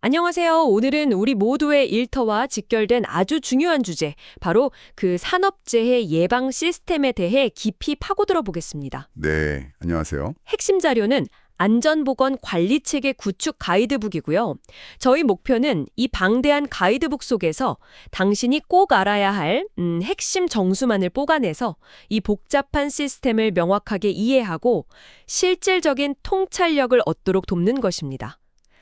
안녕하세요. 오늘은 우리 모두의 일터와 직결된 아주 중요한 주제, 바로 그 산업재해 예방 시스템에 대해 깊이 파고들어 보겠습니다. 네, 안녕하세요. 핵심 자료는 안전보건 관리체계 구축 가이드북이고요. 저희 목표는 이 방대한 가이드북 속에서 당신이 꼭 알아야 할 핵심 정수만을 뽑아내서 이 복잡한 시스템을 명확하게 이해하고 실질적인 통찰력을 얻도록 돕는 것입니다.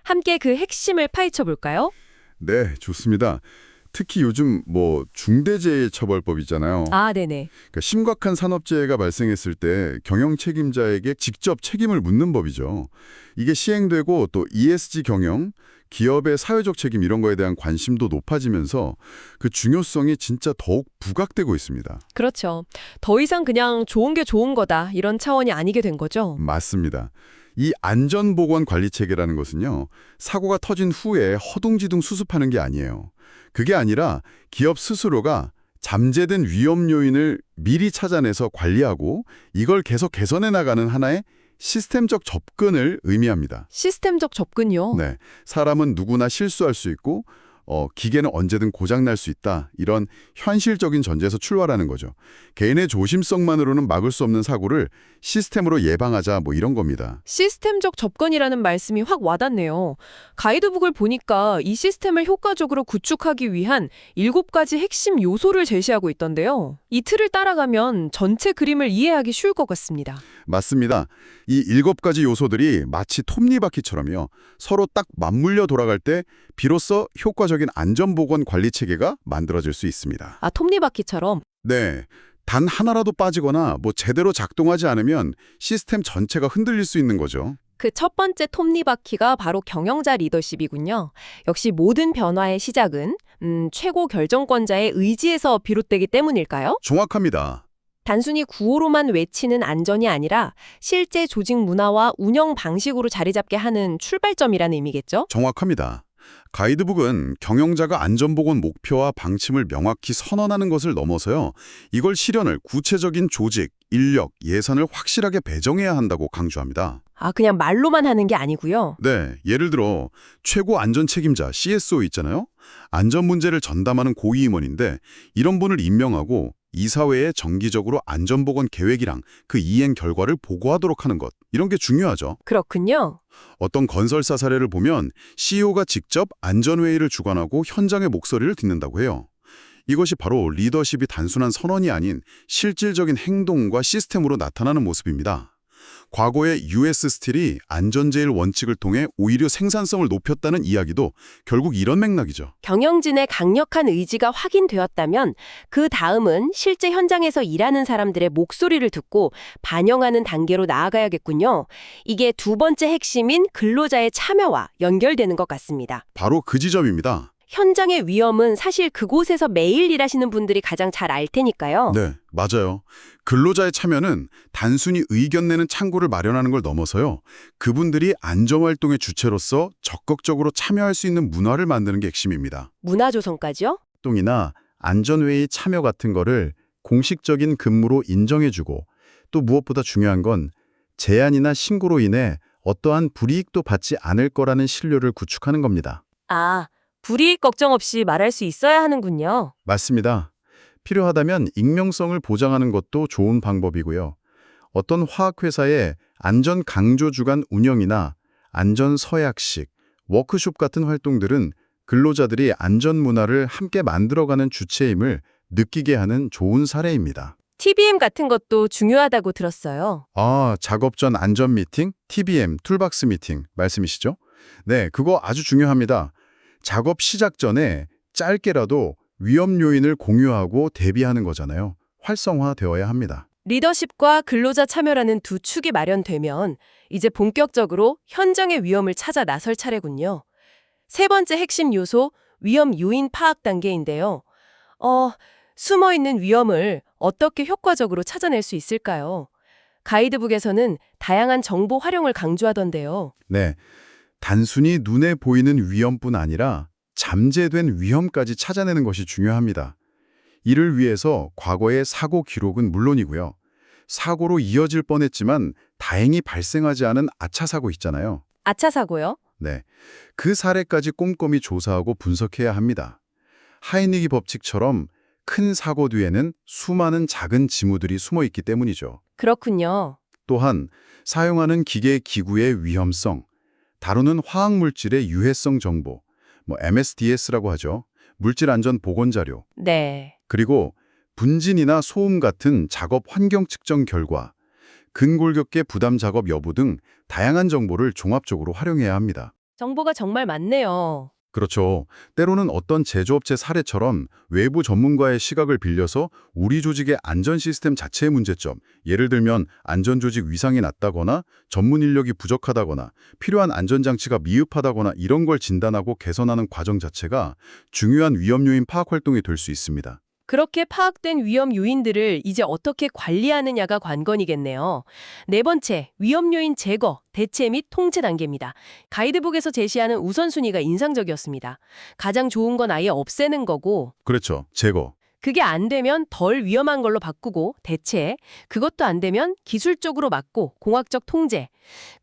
함께 그 핵심을 파헤쳐 볼까요? 네, 좋습니다. 특히 요즘 중대재해처벌법 있잖아요. 아, 네네. 그러니까 심각한 산업재해가 발생했을 때 경영 책임자에게 직접 책임을 묻는 법이죠. 이게 시행되고 또 ESG 경영, 기업의 사회적 책임 이런 거에 대한 관심도 높아지면서 그 중요성이 진짜 더욱 부각되고 있습니다. 그렇죠. 더 이상 그냥 좋은 게 좋은 거다 이런 차원이 아니게 된 거죠. 맞습니다. 이 안전보건관리체계라는 것은요, 사고가 터진 후에 허둥지둥 수습하는 게 아니에요. 그게 아니라 기업 스스로가 잠재된 위험 요인을 미리 찾아내서 관리하고 이걸 계속 개선해 나가는 하나의 시스템적 접근을 의미합니다. 시스템적 접근요. 네, 사람은 누구나 실수할 수 있고 기계는 언제든 고장날 수 있다. 이런 현실적인 전제에서 출발하는 거죠. 개인의 조심성만으로는 막을 수 없는 사고를 시스템으로 예방하자 이런 겁니다. 시스템적 접근이라는 말씀이 확 와닿네요. 가이드북을 보니까 이 시스템을 효과적으로 구축하기 위한 7가지 핵심 요소를 제시하고 있던데요. 이 틀을 따라가면 전체 그림을 이해하기 쉬울 것 같습니다. 맞습니다. 이 7가지 요소들이 마치 톱니바퀴처럼요. 서로 딱 맞물려 돌아갈 때 비로소 효과적인 안전보건 관리 체계가 만들어질 수 있습니다. 아, 톱니바퀴처럼? 네. 단 하나라도 빠지거나 제대로 작동하지 않으면 시스템 전체가 흔들릴 수 있는 거죠. 그 첫 번째 톱니바퀴가 바로 경영자 리더십이군요. 역시 모든 변화의 시작은 최고 결정권자의 의지에서 비롯되기 때문일까요? 정확합니다. 단순히 구호로만 외치는 안전이 아니라 실제 조직 문화와 운영 방식으로 자리 잡게 하는 출발점이라는 의미겠죠? 정확합니다. 가이드북은 경영자가 안전보건 목표와 방침을 명확히 선언하는 것을 넘어서요. 이걸 실현을 구체적인 조직, 인력, 예산을 확실하게 배정해야 한다고 강조합니다. 아, 그냥 말로만 하는 게 아니고요. 네, 예를 들어 최고 안전 책임자 CSO 있잖아요. 안전 문제를 전담하는 고위 임원인데 이런 분을 임명하고 이사회에 정기적으로 안전보건 계획이랑 그 이행 결과를 보고하도록 하는 것. 이런 게 중요하죠. 그렇군요. 어떤 건설사 사례를 보면 CEO가 직접 안전회의를 주관하고 현장의 목소리를 듣는다고 해요. 이것이 바로 리더십이 단순한 선언이 아닌 실질적인 행동과 시스템으로 나타나는 모습입니다. 과거의 US 스틸이 안전제일 원칙을 통해 오히려 생산성을 높였다는 이야기도 결국 이런 맥락이죠. 경영진의 강력한 의지가 확인되었다면 그 다음은 실제 현장에서 일하는 사람들의 목소리를 듣고 반영하는 단계로 나아가야겠군요. 이게 두 번째 핵심인 근로자의 참여와 연결되는 것 같습니다. 바로 그 지점입니다. 현장의 위험은 사실 그곳에서 매일 일하시는 분들이 가장 잘 알 테니까요. 네, 맞아요. 근로자의 참여는 단순히 의견 내는 창구를 마련하는 걸 넘어서요. 그분들이 안전활동의 주체로서 적극적으로 참여할 수 있는 문화를 만드는 게 핵심입니다. 문화 조성까지요? 활동이나 안전회의 참여 같은 거를 공식적인 근무로 인정해주고 또 무엇보다 중요한 건 제안이나 신고로 인해 어떠한 불이익도 받지 않을 거라는 신뢰를 구축하는 겁니다. 아, 불이익 걱정 없이 말할 수 있어야 하는군요. 맞습니다. 필요하다면 익명성을 보장하는 것도 좋은 방법이고요. 어떤 화학회사의 안전 강조 주간 운영이나 안전 서약식, 워크숍 같은 활동들은 근로자들이 안전 문화를 함께 만들어가는 주체임을 느끼게 하는 좋은 사례입니다. TBM 같은 것도 중요하다고 들었어요. 아, 작업 전 안전 미팅, TBM, 툴박스 미팅 말씀이시죠? 네, 그거 아주 중요합니다. 작업 시작 전에 짧게라도 위험 요인을 공유하고 대비하는 거잖아요. 활성화되어야 합니다. 리더십과 근로자 참여라는 두 축이 마련되면 이제 본격적으로 현장의 위험을 찾아 나설 차례군요. 세 번째 핵심 요소, 위험 요인 파악 단계인데요. 숨어있는 위험을 어떻게 효과적으로 찾아낼 수 있을까요? 가이드북에서는 다양한 정보 활용을 강조하던데요. 네, 단순히 눈에 보이는 위험뿐 아니라 잠재된 위험까지 찾아내는 것이 중요합니다. 이를 위해서 과거의 사고 기록은 물론이고요. 사고로 이어질 뻔했지만 다행히 발생하지 않은 아차 사고 있잖아요. 아차 사고요? 네, 그 사례까지 꼼꼼히 조사하고 분석해야 합니다. 하이니기 법칙처럼 큰 사고 뒤에는 수많은 작은 징후들이 숨어 있기 때문이죠. 그렇군요. 또한 사용하는 기계 기구의 위험성, 다루는 화학물질의 유해성 정보, MSDS라고 하죠. 물질 안전 보건 자료, 네. 그리고 분진이나 소음 같은 작업 환경 측정 결과, 근골격계 부담 작업 여부 등 다양한 정보를 종합적으로 활용해야 합니다. 정보가 정말 많네요. 그렇죠. 때로는 어떤 제조업체 사례처럼 외부 전문가의 시각을 빌려서 우리 조직의 안전 시스템 자체의 문제점, 예를 들면 안전조직 위상이 낮다거나 전문 인력이 부족하다거나 필요한 안전장치가 미흡하다거나 이런 걸 진단하고 개선하는 과정 자체가 중요한 위험 요인 파악 활동이 될 수 있습니다. 그렇게 파악된 위험 요인들을 이제 어떻게 관리하느냐가 관건이겠네요. 네 번째, 위험 요인 제거, 대체 및 통제 단계입니다. 가이드북에서 제시하는 우선순위가 인상적이었습니다. 가장 좋은 건 아예 없애는 거고, 그렇죠. 제거. 그게 안 되면 덜 위험한 걸로 바꾸고 대체, 그것도 안 되면 기술적으로 막고 공학적 통제,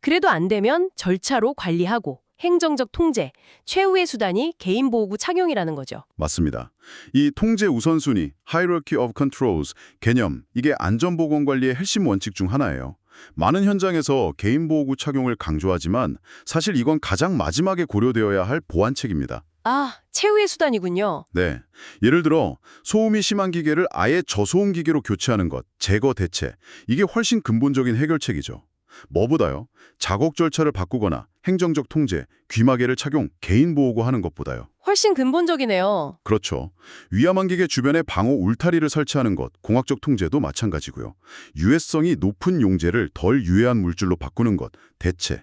그래도 안 되면 절차로 관리하고 행정적 통제, 최후의 수단이 개인보호구 착용이라는 거죠. 맞습니다. 이 통제 우선순위, Hierarchy of Controls 개념, 이게 안전보건관리의 핵심 원칙 중 하나예요. 많은 현장에서 개인보호구 착용을 강조하지만 사실 이건 가장 마지막에 고려되어야 할 보안책입니다. 아, 최후의 수단이군요. 네. 예를 들어 소음이 심한 기계를 아예 저소음 기계로 교체하는 것, 제거 대체, 이게 훨씬 근본적인 해결책이죠. 뭐보다요? 작업 절차를 바꾸거나 행정적 통제, 귀마개를 착용, 개인보호구 하는 것보다요. 훨씬 근본적이네요. 그렇죠. 위험한 기계 주변에 방호 울타리를 설치하는 것, 공학적 통제도 마찬가지고요. 유해성이 높은 용제를 덜 유해한 물질로 바꾸는 것, 대체.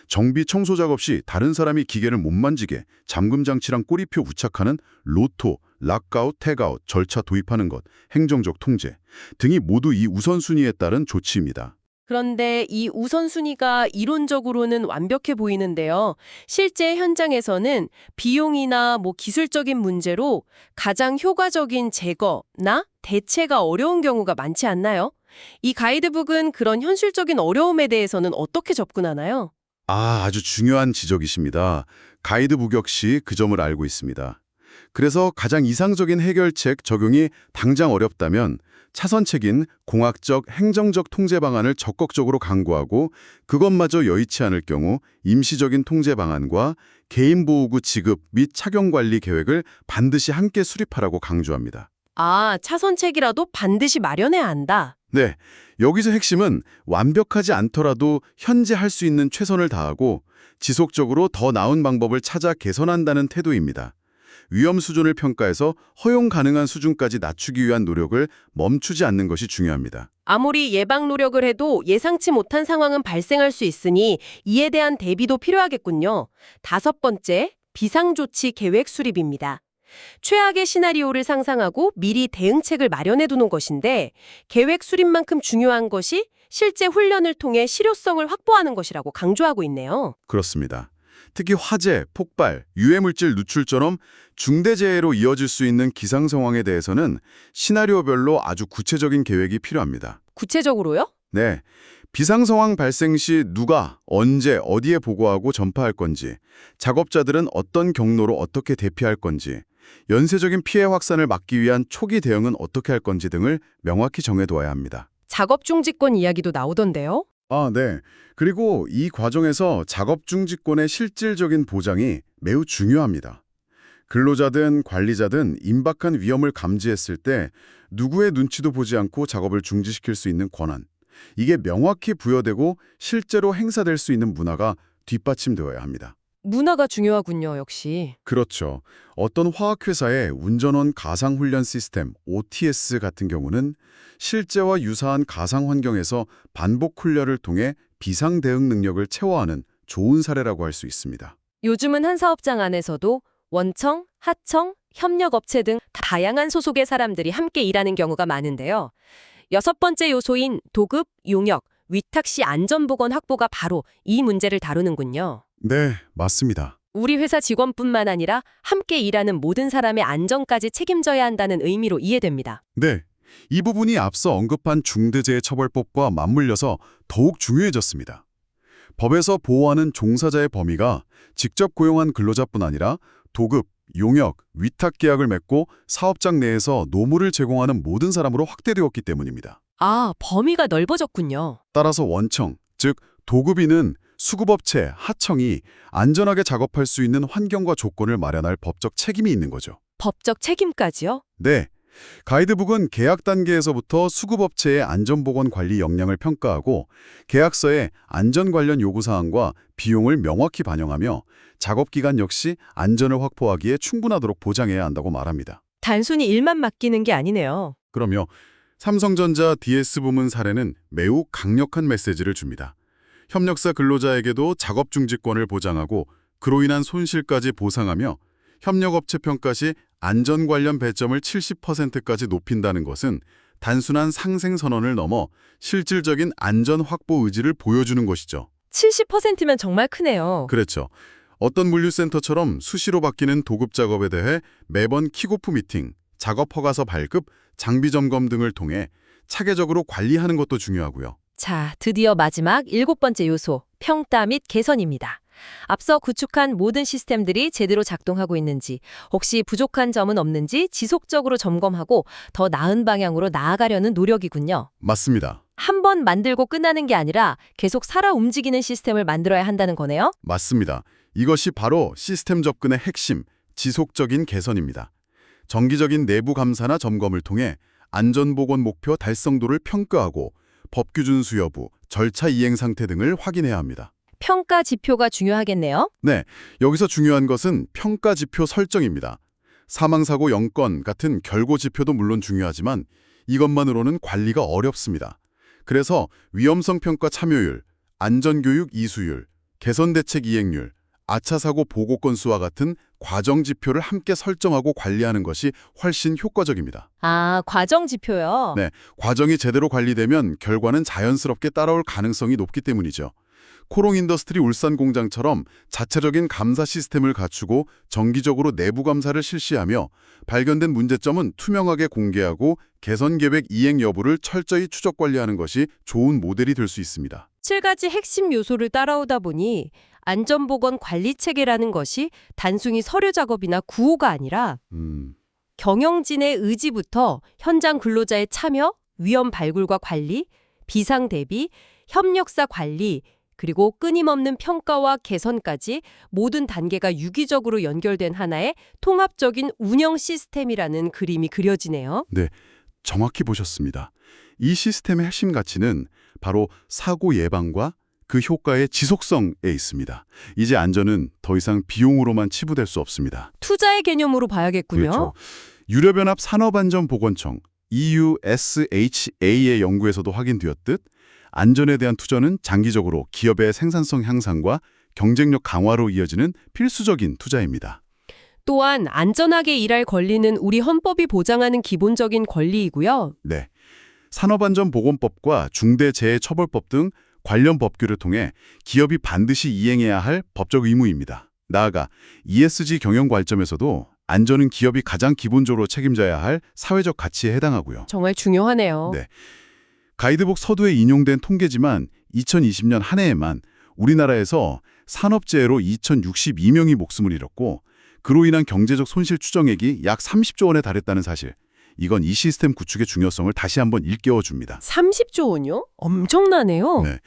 정비 청소 작업 시 다른 사람이 기계를 못 만지게 잠금 장치랑 꼬리표 부착하는 로토, 락아웃, 태그아웃 절차 도입하는 것, 행정적 통제 등이 모두 이 우선순위에 따른 조치입니다. 그런데 이 우선순위가 이론적으로는 완벽해 보이는데요. 실제 현장에서는 비용이나 기술적인 문제로 가장 효과적인 제거나 대체가 어려운 경우가 많지 않나요? 이 가이드북은 그런 현실적인 어려움에 대해서는 어떻게 접근하나요? 아주 중요한 지적이십니다. 가이드북 역시 그 점을 알고 있습니다. 그래서 가장 이상적인 해결책 적용이 당장 어렵다면 차선책인 공학적, 행정적 통제 방안을 적극적으로 강구하고 그것마저 여의치 않을 경우 임시적인 통제 방안과 개인보호구 지급 및 착용관리 계획을 반드시 함께 수립하라고 강조합니다. 아, 차선책이라도 반드시 마련해야 한다. 네, 여기서 핵심은 완벽하지 않더라도 현재 할 수 있는 최선을 다하고 지속적으로 더 나은 방법을 찾아 개선한다는 태도입니다. 위험 수준을 평가해서 허용 가능한 수준까지 낮추기 위한 노력을 멈추지 않는 것이 중요합니다. 아무리 예방 노력을 해도 예상치 못한 상황은 발생할 수 있으니 이에 대한 대비도 필요하겠군요. 다섯 번째, 비상조치 계획 수립입니다. 최악의 시나리오를 상상하고 미리 대응책을 마련해 두는 것인데 계획 수립만큼 중요한 것이 실제 훈련을 통해 실효성을 확보하는 것이라고 강조하고 있네요. 그렇습니다. 특히 화재, 폭발, 유해물질 누출처럼 중대재해로 이어질 수 있는 기상 상황에 대해서는 시나리오별로 아주 구체적인 계획이 필요합니다. 구체적으로요? 네, 비상 상황 발생 시 누가, 언제, 어디에 보고하고 전파할 건지, 작업자들은 어떤 경로로 어떻게 대피할 건지, 연쇄적인 피해 확산을 막기 위한 초기 대응은 어떻게 할 건지 등을 명확히 정해둬야 합니다. 작업 중지권 이야기도 나오던데요? 네. 그리고 이 과정에서 작업 중지권의 실질적인 보장이 매우 중요합니다. 근로자든 관리자든 임박한 위험을 감지했을 때 누구의 눈치도 보지 않고 작업을 중지시킬 수 있는 권한. 이게 명확히 부여되고 실제로 행사될 수 있는 문화가 뒷받침되어야 합니다. 문화가 중요하군요, 역시. 그렇죠. 어떤 화학회사의 운전원 가상훈련 시스템 OTS 같은 경우는 실제와 유사한 가상 환경에서 반복 훈련을 통해 비상 대응 능력을 채워하는 좋은 사례라고 할 수 있습니다. 요즘은 한 사업장 안에서도 원청, 하청, 협력업체 등 다양한 소속의 사람들이 함께 일하는 경우가 많은데요. 여섯 번째 요소인 도급, 용역, 위탁 시 안전보건 확보가 바로 이 문제를 다루는군요. 네, 맞습니다. 우리 회사 직원뿐만 아니라 함께 일하는 모든 사람의 안전까지 책임져야 한다는 의미로 이해됩니다. 네, 이 부분이 앞서 언급한 중대재해처벌법과 맞물려서 더욱 중요해졌습니다. 법에서 보호하는 종사자의 범위가 직접 고용한 근로자뿐 아니라 도급, 용역, 위탁 계약을 맺고 사업장 내에서 노무를 제공하는 모든 사람으로 확대되었기 때문입니다. 아, 범위가 넓어졌군요. 따라서 원청, 즉 도급인은 수급업체, 하청이 안전하게 작업할 수 있는 환경과 조건을 마련할 법적 책임이 있는 거죠. 법적 책임까지요? 네. 가이드북은 계약 단계에서부터 수급업체의 안전보건 관리 역량을 평가하고 계약서에 안전 관련 요구사항과 비용을 명확히 반영하며 작업기간 역시 안전을 확보하기에 충분하도록 보장해야 한다고 말합니다. 단순히 일만 맡기는 게 아니네요. 그러며 삼성전자 DS 부문 사례는 매우 강력한 메시지를 줍니다. 협력사 근로자에게도 작업 중지권을 보장하고 그로 인한 손실까지 보상하며 협력업체 평가 시 안전 관련 배점을 70%까지 높인다는 것은 단순한 상생 선언을 넘어 실질적인 안전 확보 의지를 보여주는 것이죠. 70%면 정말 크네요. 그렇죠. 어떤 물류센터처럼 수시로 바뀌는 도급 작업에 대해 매번 킥오프 미팅, 작업 허가서 발급, 장비 점검 등을 통해 차계적으로 관리하는 것도 중요하고요. 자, 드디어 마지막 7번째 요소, 평가 및 개선입니다. 앞서 구축한 모든 시스템들이 제대로 작동하고 있는지, 혹시 부족한 점은 없는지 지속적으로 점검하고 더 나은 방향으로 나아가려는 노력이군요. 맞습니다. 한 번 만들고 끝나는 게 아니라 계속 살아 움직이는 시스템을 만들어야 한다는 거네요? 맞습니다. 이것이 바로 시스템 접근의 핵심, 지속적인 개선입니다. 정기적인 내부 감사나 점검을 통해 안전보건 목표 달성도를 평가하고 법규 준수 여부, 절차 이행 상태 등을 확인해야 합니다. 평가 지표가 중요하겠네요? 네, 여기서 중요한 것은 평가 지표 설정입니다. 사망사고 0건 같은 결고 지표도 물론 중요하지만 이것만으로는 관리가 어렵습니다. 그래서 위험성 평가 참여율, 안전교육 이수율, 개선대책 이행률, 아차사고 보고 건수와 같은 과정 지표를 함께 설정하고 관리하는 것이 훨씬 효과적입니다. 아, 과정 지표요? 네, 과정이 제대로 관리되면 결과는 자연스럽게 따라올 가능성이 높기 때문이죠. 코롱인더스트리 울산 공장처럼 자체적인 감사 시스템을 갖추고 정기적으로 내부 감사를 실시하며 발견된 문제점은 투명하게 공개하고 개선 계획 이행 여부를 철저히 추적 관리하는 것이 좋은 모델이 될 수 있습니다. 7가지 핵심 요소를 따라오다 보니 안전보건 관리 체계라는 것이 단순히 서류 작업이나 구호가 아니라 경영진의 의지부터 현장 근로자의 참여, 위험 발굴과 관리, 비상 대비, 협력사 관리, 그리고 끊임없는 평가와 개선까지 모든 단계가 유기적으로 연결된 하나의 통합적인 운영 시스템이라는 그림이 그려지네요. 네, 정확히 보셨습니다. 이 시스템의 핵심 가치는 바로 사고 예방과 그 효과의 지속성에 있습니다. 이제 안전은 더 이상 비용으로만 치부될 수 없습니다. 투자의 개념으로 봐야겠군요. 그렇죠. 유럽연합 산업안전보건청 EUSHA의 연구에서도 확인되었듯 안전에 대한 투자는 장기적으로 기업의 생산성 향상과 경쟁력 강화로 이어지는 필수적인 투자입니다. 또한 안전하게 일할 권리는 우리 헌법이 보장하는 기본적인 권리이고요. 네, 산업안전보건법과 중대재해처벌법 등 관련 법규를 통해 기업이 반드시 이행해야 할 법적 의무입니다. 나아가 ESG 경영 관점에서도 안전은 기업이 가장 기본적으로 책임져야 할 사회적 가치에 해당하고요. 정말 중요하네요. 네. 가이드북 서두에 인용된 통계지만 2020년 한 해에만 우리나라에서 산업재해로 2,062명이 목숨을 잃었고 그로 인한 경제적 손실 추정액이 약 30조 원에 달했다는 사실. 이건 이 시스템 구축의 중요성을 다시 한번 일깨워줍니다. 30조 원요? 엄청나네요. 네.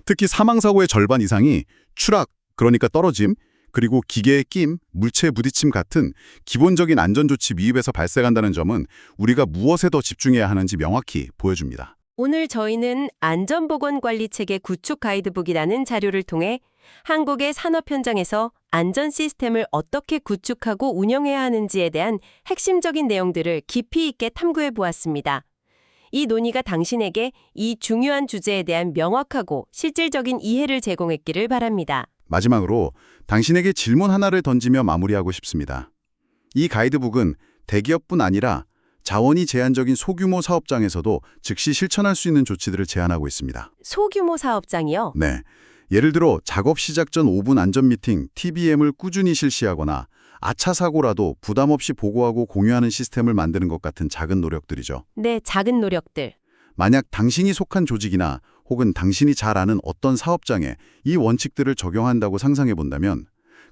특히 사망사고의 절반 이상이 추락, 그러니까 떨어짐, 그리고 기계의 끼임, 물체의 부딪힘 같은 기본적인 안전조치 미흡에서 발생한다는 점은 우리가 무엇에 더 집중해야 하는지 명확히 보여줍니다. 오늘 저희는 안전보건관리체계 구축 가이드북이라는 자료를 통해 한국의 산업 현장에서 안전 시스템을 어떻게 구축하고 운영해야 하는지에 대한 핵심적인 내용들을 깊이 있게 탐구해 보았습니다. 이 논의가 당신에게 이 중요한 주제에 대한 명확하고 실질적인 이해를 제공했기를 바랍니다. 마지막으로 당신에게 질문 하나를 던지며 마무리하고 싶습니다. 이 가이드북은 대기업뿐 아니라 자원이 제한적인 소규모 사업장에서도 즉시 실천할 수 있는 조치들을 제안하고 있습니다. 소규모 사업장이요? 네. 예를 들어 작업 시작 전 5분 안전 미팅, TBM을 꾸준히 실시하거나 아차 사고라도 부담 없이 보고하고 공유하는 시스템을 만드는 것 같은 작은 노력들이죠. 네, 작은 노력들. 만약 당신이 속한 조직이나 혹은 당신이 잘 아는 어떤 사업장에 이 원칙들을 적용한다고 상상해 본다면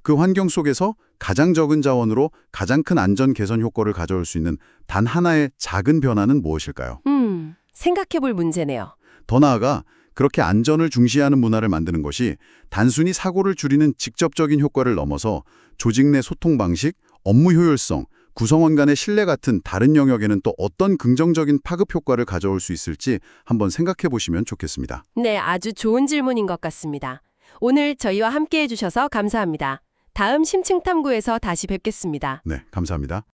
그 환경 속에서 가장 적은 자원으로 가장 큰 안전 개선 효과를 가져올 수 있는 단 하나의 작은 변화는 무엇일까요? 생각해 볼 문제네요. 더 나아가 그렇게 안전을 중시하는 문화를 만드는 것이 단순히 사고를 줄이는 직접적인 효과를 넘어서 조직 내 소통 방식, 업무 효율성, 구성원 간의 신뢰 같은 다른 영역에는 또 어떤 긍정적인 파급 효과를 가져올 수 있을지 한번 생각해 보시면 좋겠습니다. 네, 아주 좋은 질문인 것 같습니다. 오늘 저희와 함께 해주셔서 감사합니다. 다음 심층탐구에서 다시 뵙겠습니다. 네, 감사합니다.